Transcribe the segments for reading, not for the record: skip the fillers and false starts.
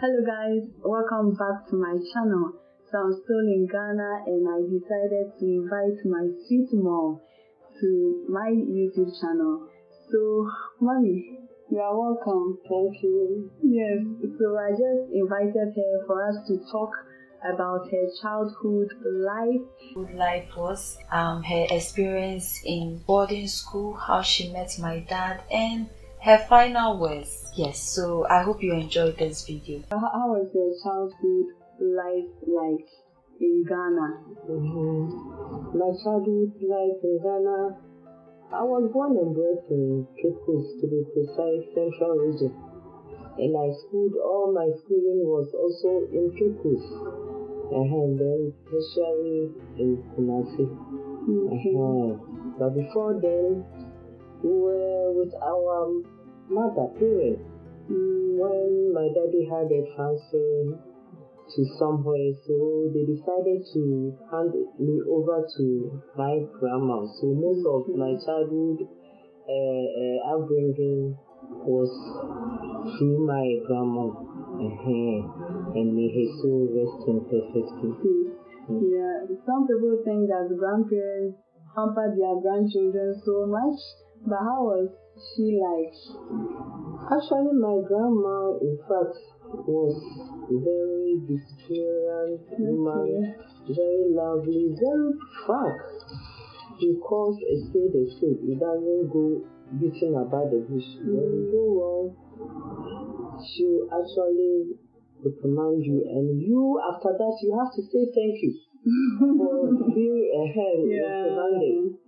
Hello guys, welcome back to my channel. So I'm still in Ghana and I decided to invite my sweet mom to my YouTube channel. So mommy, you are welcome. Thank you. Yes, so I just invited her for us to talk about her childhood life. Life was her experience in boarding school, how she met my dad, and her final words. Yes, so I hope you enjoyed this video. How was your childhood life like in Ghana? My childhood life in Ghana, I was born and bred in Cape Coast, to be precise, Central Region. And all my schooling was also in Cape Coast. And then tertiary in Kumasi. But before then, we were with our parents. When my daddy had a transfer to somewhere, so they decided to hand me over to my grandma. So most of my childhood upbringing was through my grandma. And may her soul rest in perfect peace. Yeah, some people think that grandparents pamper their grandchildren so much, but how was she like? Actually, my grandma, in fact, was very disciplinarian woman, very lovely, very frank. Because a spade, it doesn't go beating about the bush. When you go wrong, she will actually reprimand you, and you, after that, you have to say thank you for being reprimanded.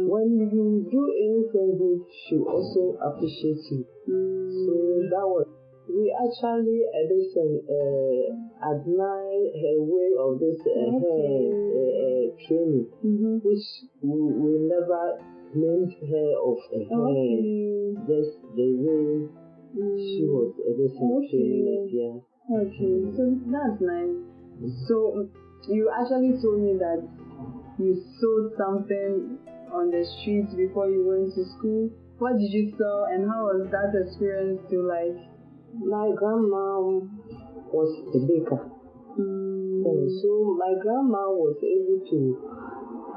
When you do anything good, she also appreciates you. So that was, we actually admire her way of this training, which we never named her of just the way she was training. Yeah. Okay, so that's nice. So you actually told me that you sold something on the streets before you went to school. What did you sell and how was that experience to like? My grandma was a baker. So my grandma was able to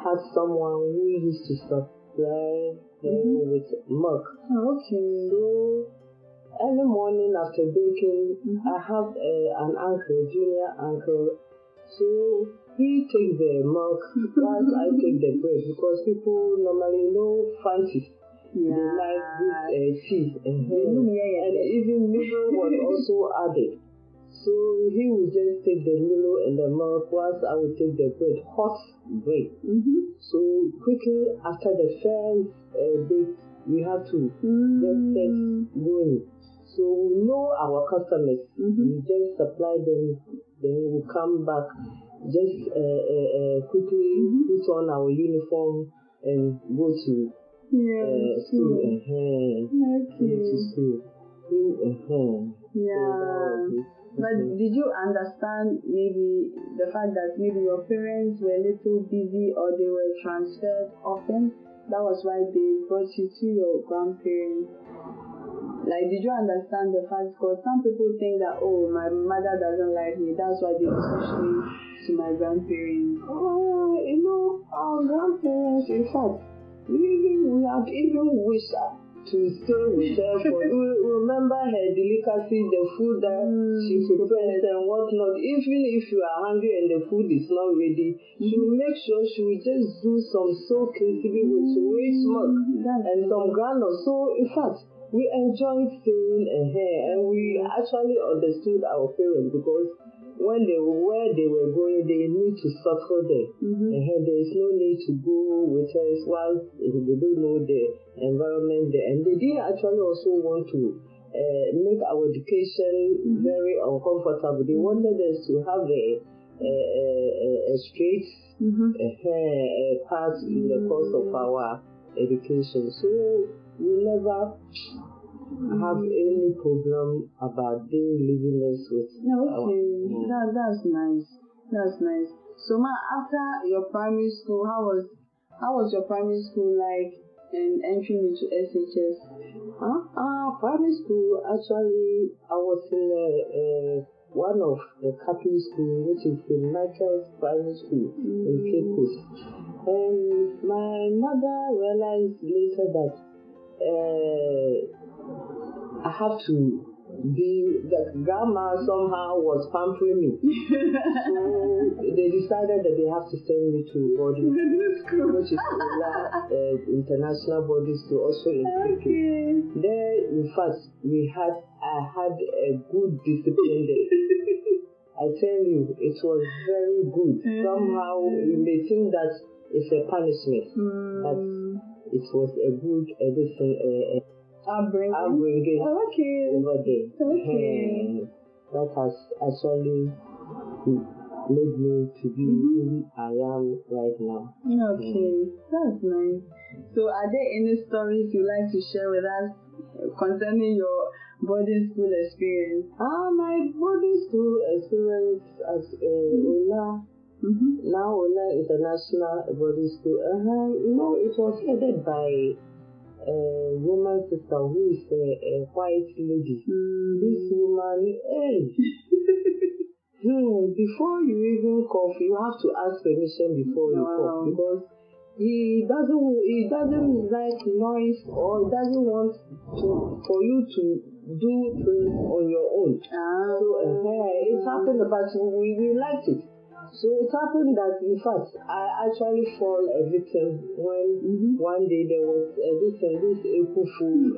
have someone who used to supply her with milk. Okay. So every morning after baking, I have an uncle, junior uncle. So he takes the milk whilst I take the bread, because people normally know fancies. They like this tea. And even Milo was also added. So he would just take the Milo and the milk whilst I would take the bread, hot bread. So quickly after the first bake, we have to just set going. So we know our customers. We just supply them, then we come back, just quickly put on our uniform and go to school. But did you understand maybe the fact that maybe your parents were a little busy or they were transferred often? That was why they brought you to your grandparents. Like, did you understand the fact? Because some people think that, oh, my mother doesn't like me, that's why they push me to my grandparents. Our grandparents, in fact, we had even wished to stay with her for remember her delicacy, the food that she prepares and whatnot. Even if you are hungry and the food is not ready, she will make sure she will just do some so crispy with rich milk and some granules. So in fact, we enjoyed staying her, and we actually understood our parents, because when where they were going, they need to settle there. There is no need to go with us while they don't know the environment there. And they didn't actually also want to make our education very uncomfortable. They wanted us to have a straight path in the course of our education. So we never have any problem about them leaving us with. That's nice. That's nice. So after your primary school, how was your primary school like and entering into SHS? Primary school, actually, I was in one of the Catholic school, which is St. Michael's Primary School in Cape Coast. And my mother realized later that I have to be, the grandma somehow was pampering me. So they decided that they have to send me to boarding school, which is international boarding school, also in Cape Coast. There, in fact, I had a good discipline there. I tell you, it was very good. Somehow you may think that it's a punishment, but it was a good upbringing over there. That has actually made me to be who I am right now. Okay, that's nice. So are there any stories you like to share with us concerning your boarding school experience? My boarding school experience as Ola, now Ola International Boarding School. It was headed by a woman sister who is a white lady. This woman, before you even cough, you have to ask permission before you cough, because he doesn't like noise, or doesn't want for you to do things on your own. So it happened, but we liked it. So it happened that, in fact, I actually fall a victim when one day there was this Ekufu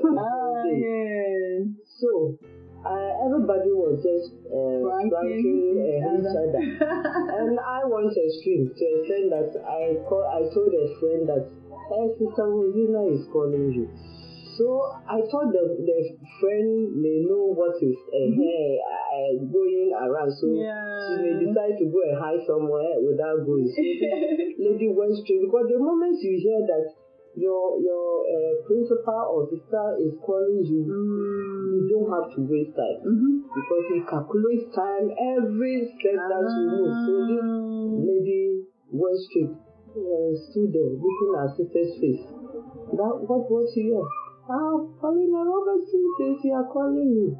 day. So everybody was just pranking each other. And I went extreme to a extent that I told a friend that, Sister Rosina is calling you. So I thought the friend may know what is going around, so she may decide to go and hide somewhere without going. So this lady went straight, because the moment you hear that your principal or sister is calling you, you don't have to waste time, because he calculates time every step that you move. So this lady went straight and stood there looking at her sister's face. What was she here? Paulina Robertson says you are calling me.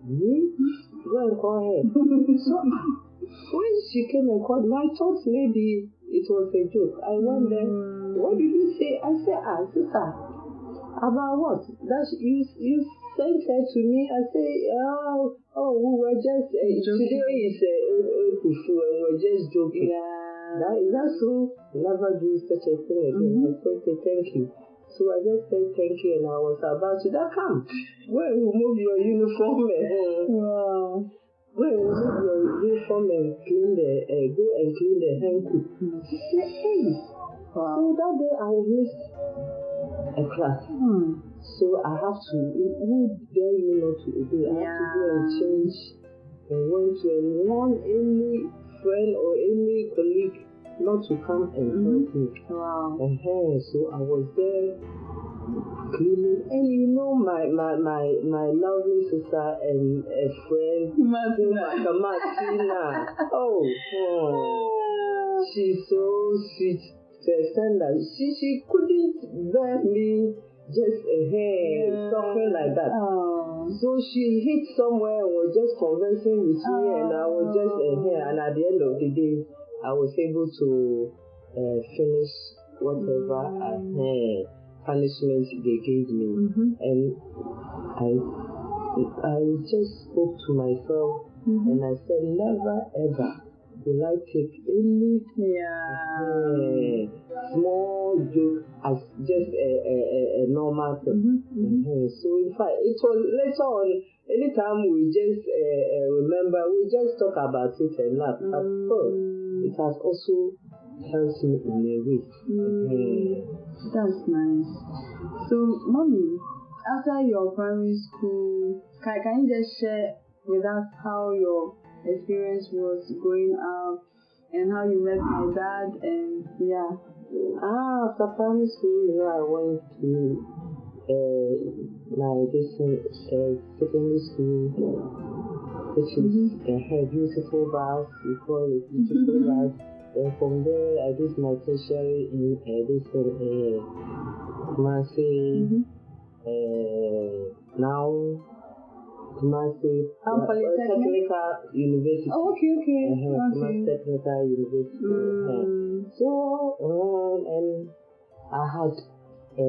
Go and call her. So when she came and called me, I thought maybe it was a joke. I went there. What did you say? I said, sister, about what? That you sent her to me. I say, we were just today is Pufu, and we're just joking. That's so. Never do such a thing again. I said, okay, thank you. So I just said thank you, and I was about to come. When we move your uniform and when we move your uniform and clean go and clean the handkerchief. She said, hey. So that day I missed a class. So I have to, who dare you not to obey? I have to go and change, and went to warn any friend or any colleague not to come and help me. So I was there cleaning, and my lovely sister and a friend, Martina. She's so sweet to the extent that she couldn't bear me just suffering like that. So she hit somewhere and was just conversing with me, and I was just and at the end of the day, I was able to finish whatever punishment they gave me. And I just spoke to myself, and I said, never ever will I take any small joke as just a normal thing. So in fact, it was later on, anytime we just remember, we just talk about it and laugh. But first, it has also helped me in a way. That's nice. So, Mommy, after your primary school, can you just share with us how your experience was growing up and how you met my dad? And after primary school, I went to my secondary school, which is a beautiful bus. We call it beautiful bus. And from there, I did my tertiary in Kumasi. Now Kumasi Technical University. Oh, okay. Kumasi Technical University. So, and I had a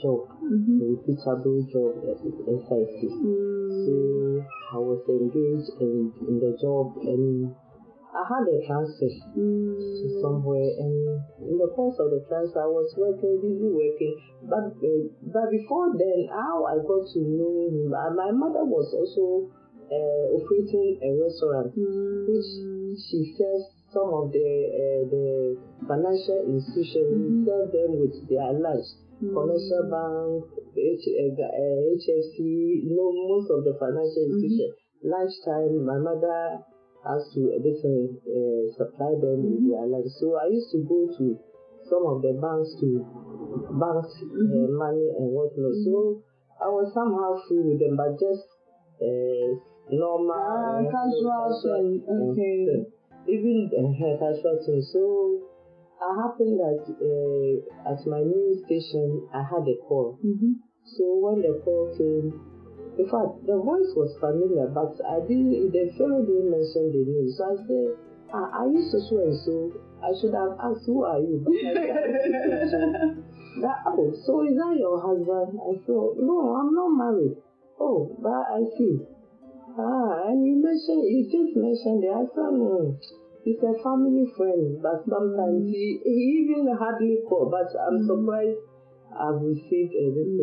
job, a reputable job at SIC. So I was engaged in the job, and I had a transfer to somewhere, and in the course of the transfer, I was busy working. But before then, how I got to know him, my mother was also operating a restaurant, which she serves some of the financial institutions, serve them with their lunch. Commercial bank, HFC, most of the financial institutions. Lunchtime, my mother has to supply them with their lunch. So I used to go to some of the banks to bank money and whatnot. So I was somehow free with them, but just normal casual. Okay. Even casual things. So it happened that at my new station, I had a call. So when the call came, in fact, the voice was familiar, but the fellow didn't mention the name. So I said, are you so and so? I should have asked, who are you? But so is that your husband? I said, no, I'm not married. Oh, but I see. And you just mentioned it. I said, no, he's a family friend, but sometimes he even hardly call, but I'm surprised I've received this he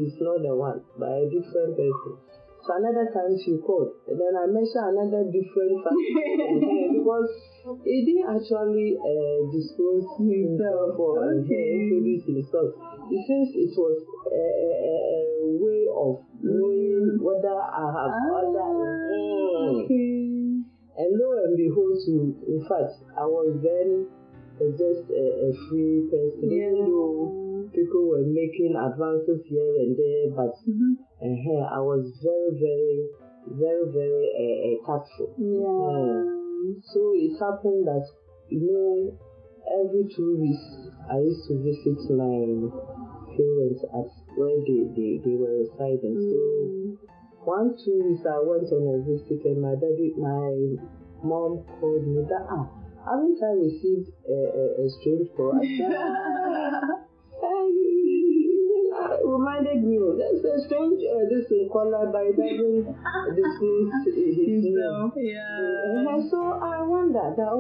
is not the one, by a different person. So another time she called, and then I mentioned another different family because he didn't actually disclose himself or introduce himself. It seems it was a way of knowing whether I have other. And lo and behold, in fact, I was then just a free person, even though people were making advances here and there, but I was very, very, very, very tactful. So it happened that, every 2 weeks I used to visit my parents at where they were residing. So 1-2 weeks I went on a visit, and my mom called me that haven't I received a strange call? Reminded me of that's a strange this caller, but it doesn't disclose his name. So I wondered that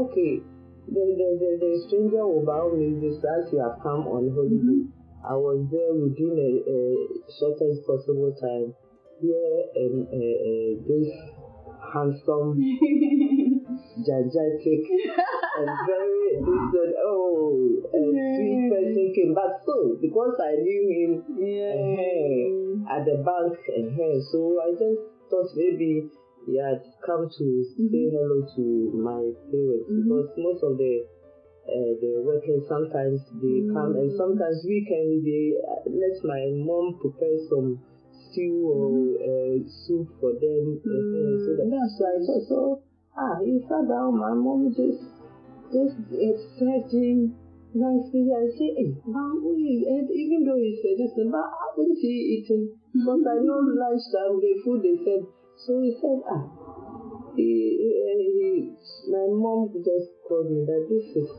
the stranger will bow me just as you have come on holiday. I was there within a shortest possible time. Here this handsome, gigantic, and very decent, sweet person came. But so, because I knew him at the bank so I just thought maybe he had come to say hello to my parents, because most of the workers sometimes they come, and sometimes weekend they let my mom prepare some stew or soup for them. So that's why I thought he sat down, my mom just served him nicely. I said, even though he said this, but haven't he eaten? Because I know lunchtime the food they said. So he said, my mom just called me that this is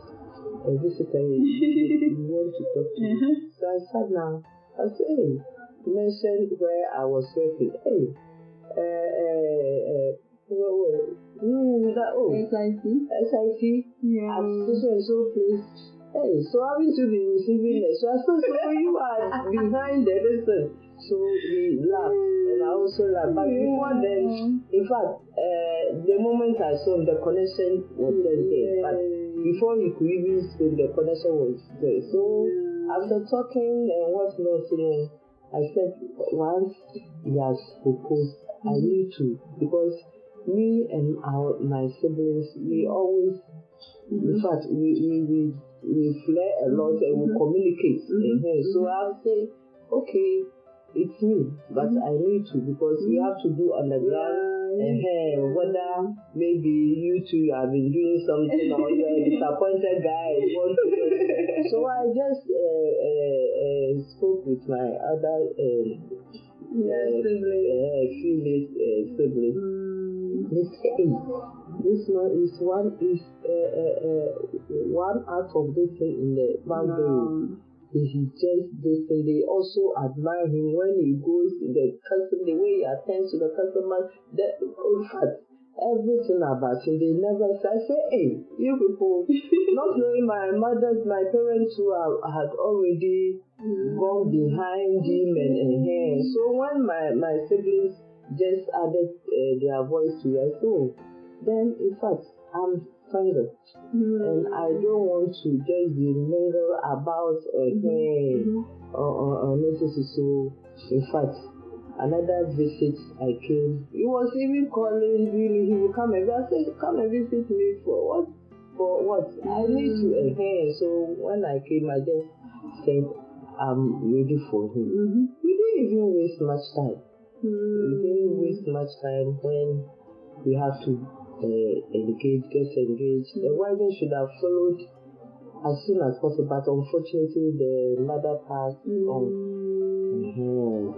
a visitor you want to talk to me. So I sat down. I said, mentioned where I was working. SIC at so and so place. So haven't you been receiving it? So I said, so you are behind the listen. So we laughed, and I also laughed. But before then, in fact, the moment I saw him, the connection was there. But before he could even speak, the connection was there. So after talking and whatnot, I said, once he has proposed, I need to, because me and my siblings, we always, in fact, we flirt a lot and we communicate. So I'll say, okay, it's me, but I need to, because we have to do underground, whether maybe you two have been doing something or you're a disappointed guy. So I just spoke with my other female siblings. They say, hey, this one is one out of this thing in the boundary. He just this thing. They also admire him when he goes to the customer, the way he attends to the customer. In fact, everything about him, they never say. I say, hey, you people, not knowing my parents who had already gone behind him and so when my siblings just added their voice to it, so then in fact I'm single and I don't want to just be mingle about unnecessary. So in fact, another visit I came, he was even calling, really, he would come and I said, come and visit me for what? For what? I need to So when I came, I just said, I'm ready for him. We didn't even waste much time. We didn't waste much time when we have to get engaged. The wedding should have followed as soon as possible, but unfortunately the mother passed on.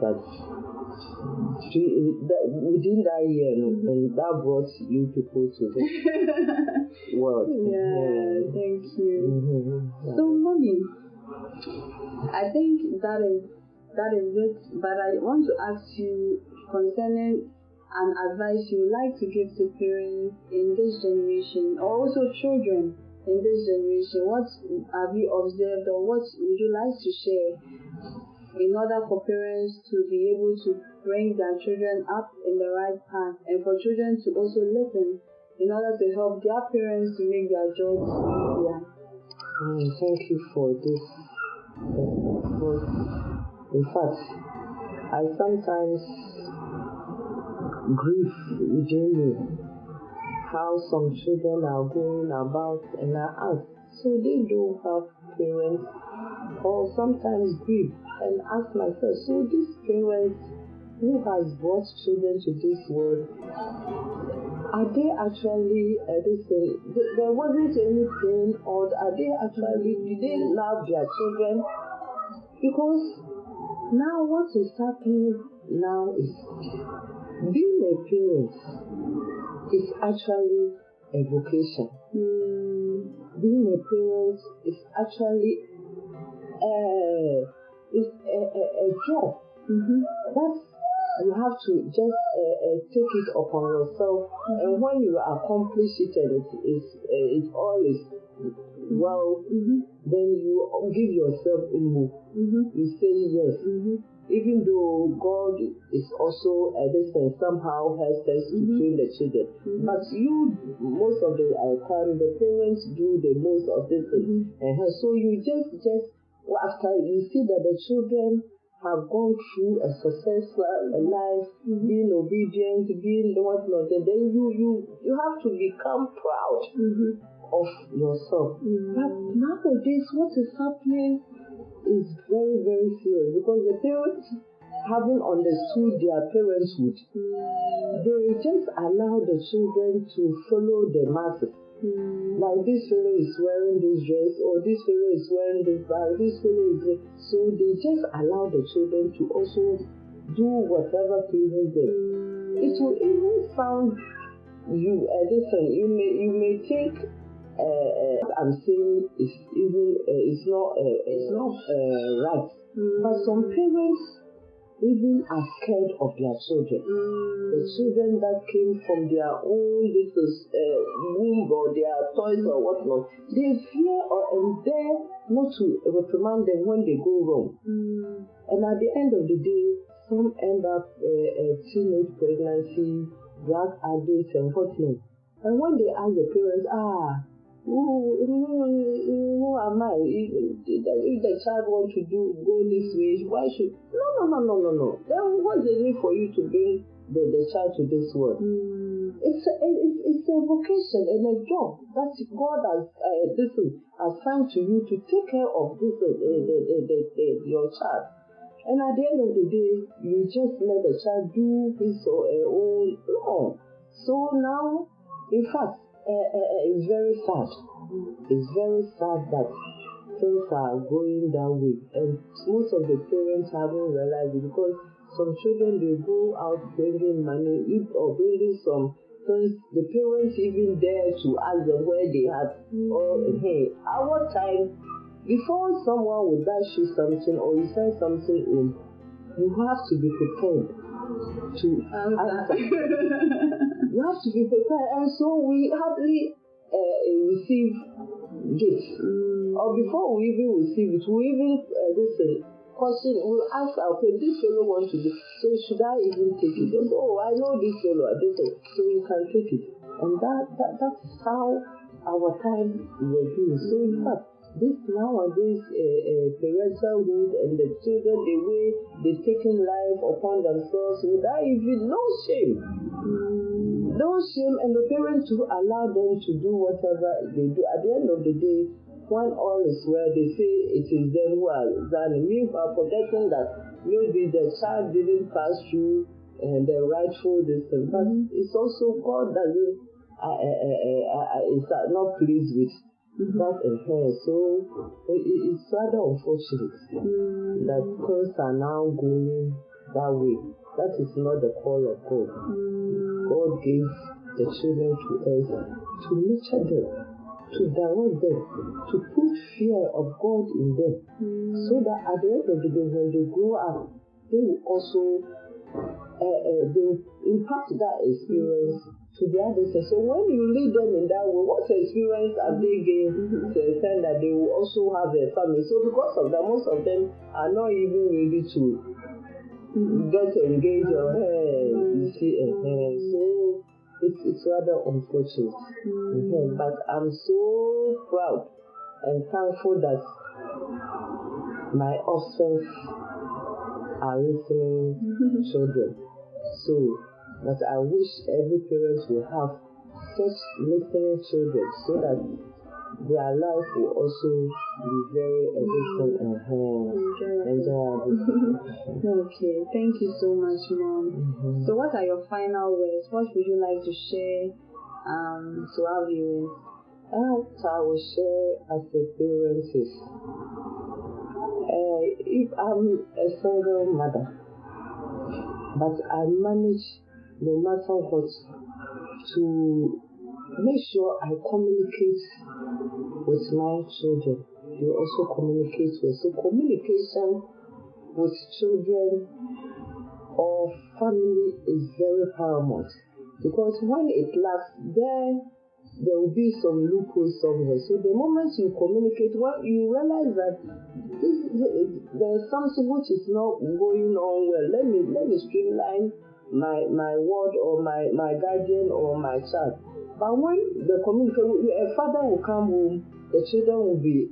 But within that year, and that brought you people to the world. Yeah, thank you. So, Mommy, I think that is it. But I want to ask you concerning an advice you would like to give to parents in this generation, or also children in this generation. What have you observed, or what would you like to share in order for parents to be able to bring their children up in the right path, and for children to also listen in order to help their parents to make their jobs easier? Thank you for this. In fact, I sometimes grieve within me how some children are going about, and I ask, so they don't have parents, or sometimes grieve and ask myself, so these parents who has brought children to this world, are they actually there wasn't any pain, or are they actually, do they love their children? Because now what is happening now is being a parent is actually a vocation. Being a parent is actually a job. That's, you have to just take it upon yourself, and when you accomplish it and it all is well, then you give yourself a move. You say yes. Even though God is also somehow has us to train the children, but you, most of the time, the parents do the most of this thing, and so you just after you see that the children have gone through a successful life, being obedient, being whatnot, and then you have to become proud of yourself. But nowadays, what is happening is very, very serious, because the parents haven't understood their parenthood. They just allow the children to follow the masses. Like this fellow is wearing this dress, or this fellow is wearing this bag, this fellow is so they just allow the children to also do whatever pleases them. It will even sound different. You may think I'm saying it's not right, but some parents even are scared of their children. The children that came from their own womb, or their toys or whatnot, they fear and dare not to reprimand them when they go wrong. And at the end of the day, some end up teenage pregnancy, drug addicts and whatnot. And when they ask the parents, who am I? If the child wants to go this way, why should... No. Then what's the need for you to bring the child to this world? It's a vocation and a job that God has assigned to you to take care of this your child. And at the end of the day, you just let the child do his or her own. No. So now, in fact, it's very sad. It's very sad that things are going that way, and most of the parents haven't realized it, because some children, they go out bringing money or bringing some things. The parents even dare to ask them where they have. Or hey, our time, before someone would dash you something or you send something home, you have to be prepared to answer. You have to be prepared, and so we hardly receive gifts. Or before we even receive it, we even question. We ask our parents, this fellow wants to do, so should I even take it? And, oh, I know this fellow, so you can take it. And that's how our time will be. So in fact, this nowadays parentalhood and the children, the way they've taken life upon themselves without even no shame. No shame, and the parents to allow them to do whatever they do. At the end of the day, when all is well, they say it is them who are done. Meanwhile, forgetting that maybe the child didn't pass through the rightful distance. But it's also God doesn't is not pleased with that and her. So it's rather unfortunate that things are now going that way. That is not the call of God. God gave the children to us to nurture them, to direct them, to put fear of God in them, so that at the end of the day, when they grow up, they will also they will impact that experience to the others. So when you lead them in that way, what experience have they gained to the extent that they will also have a family? So because of that, most of them are not even ready to get engaged or you see, so it's rather unfortunate. But I'm so proud and thankful that my offspring are listening children. So, but I wish every parent will have such listening children, so that their life will also be very enriching and enjoyable. Okay, thank you so much, Mom. So what are your final words? What would you like to share to our viewers? What I will share as a parent is, if I'm a single mother, but I manage no matter what to make sure I communicate with my children. They also communicate with. So communication with children or family is very paramount, because when it lacks, there will be some loopholes somewhere. So the moment you communicate, when you realize that there's something which is not going on well, let me streamline my word or my guardian or my child. But when the communication, a father will come home, the children will be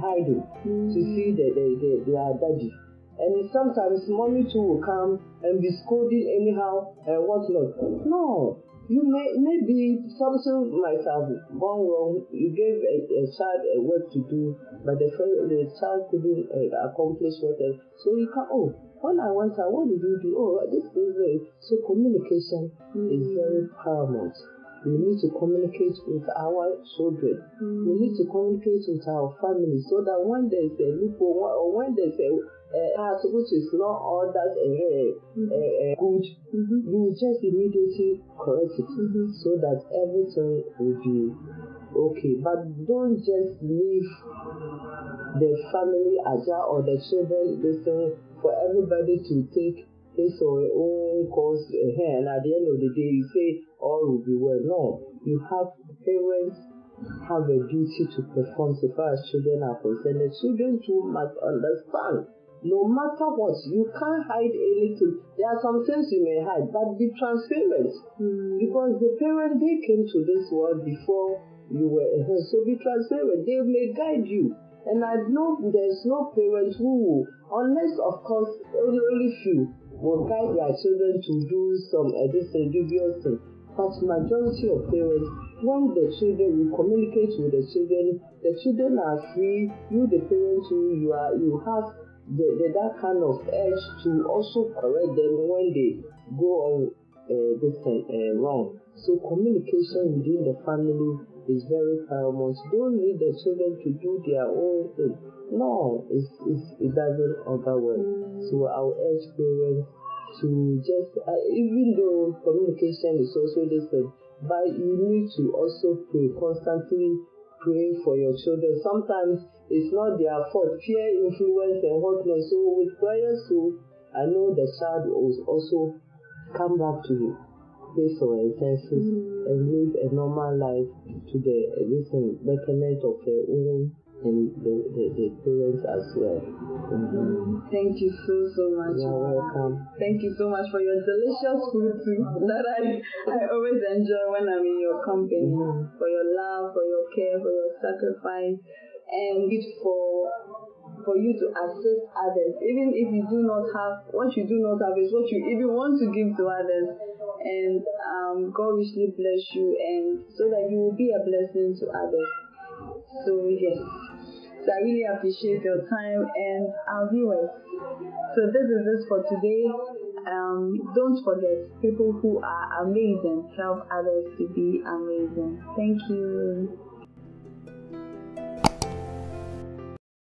hiding to see their daddy. And sometimes mommy too will come and be scolding anyhow and whatnot. No, you maybe something might have gone wrong. You gave a child a work to do, but the child couldn't accomplish whatever. So you can, when I went out, what did you do? This is so communication is very paramount. We need to communicate with our children. We need to communicate with our family, so that when there's a loophole or when there's a part which is not all that good, you will just immediately correct it, so that everything will be okay. But don't just leave the family agile or the children listen for everybody to take his or her own course, and at the end of the day you say all will be well. No, you have parents have a duty to perform so far as children are concerned. The children too must understand, no matter what, you can't hide anything. There are some things you may hide, but be transparent, because the parents, they came to this world before you were here. So be transparent. They may guide you. And I know there's no parent who will, unless of course only few will guide their children to do some dubious thing. But majority of parents, when the children will communicate with the children are free. You, the parents, you have that kind of edge to also correct them when they go on wrong. So communication within the family is very paramount. Don't leave the children to do their own thing. No, it doesn't augur well. So I'll urge parents to just, even though communication is also different, but you need to also pray, constantly pray for your children. Sometimes it's not their fault, peer influence and whatnot. So with prayers, so I know the child will also come back to his or her senses and live a normal life to the betterment of her own and the parents as well. Thank you so much. You're welcome. Thank you so much for your delicious food too. That I always enjoy when I'm in your company. For your love, for your care, for your sacrifice, and for you to assist others. Even if you do not have what you do not have is what you even want to give to others. And God richly bless you, and so that you will be a blessing to others. So yes. So I really appreciate your time and our viewers. So this is it for today. Don't forget, people who are amazing help others to be amazing. Thank you.